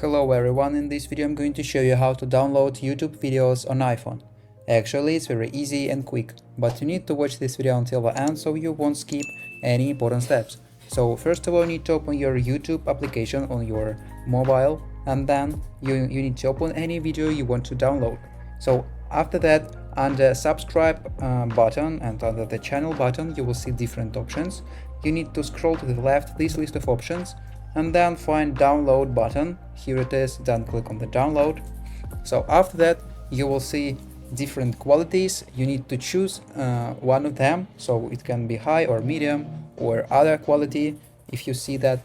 Hello everyone, in this video I'm going to show you how to download YouTube videos on iPhone. Actually, it's very easy and quick, but you need to watch this video until the end so you won't skip any important steps. So first of all, you need to open your YouTube application on your mobile, and then you need to open any video you want to download. So after that, under subscribe button and under the channel button, you will see different options. You need to scroll to the left this list of options and then find download button. Here it is, then click on the download. So after that, you will see different qualities. You need to choose one of them, so it can be high or medium or other quality if you see that.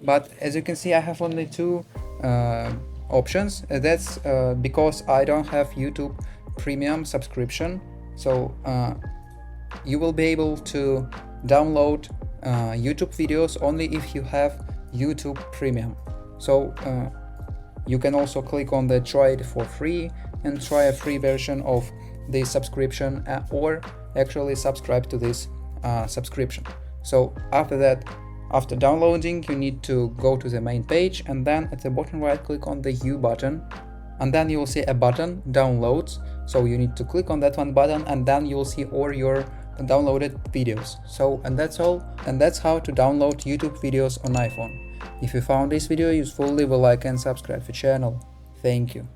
But as you can see, I have only two options. That's because I don't have YouTube Premium subscription. So you will be able to download YouTube videos only if you have YouTube Premium. So you can also click on the try it for free and try a free version of this subscription, or actually subscribe to this subscription. So after that, after downloading, you need to go to the main page, and then at the bottom right click on the U button, and then you will see a button downloads. So you need to click on that one button, and then you will see all your downloaded videos. So and that's all, and that's how to download YouTube videos on iPhone. If you found this video useful, leave a like and subscribe to the channel. Thank you.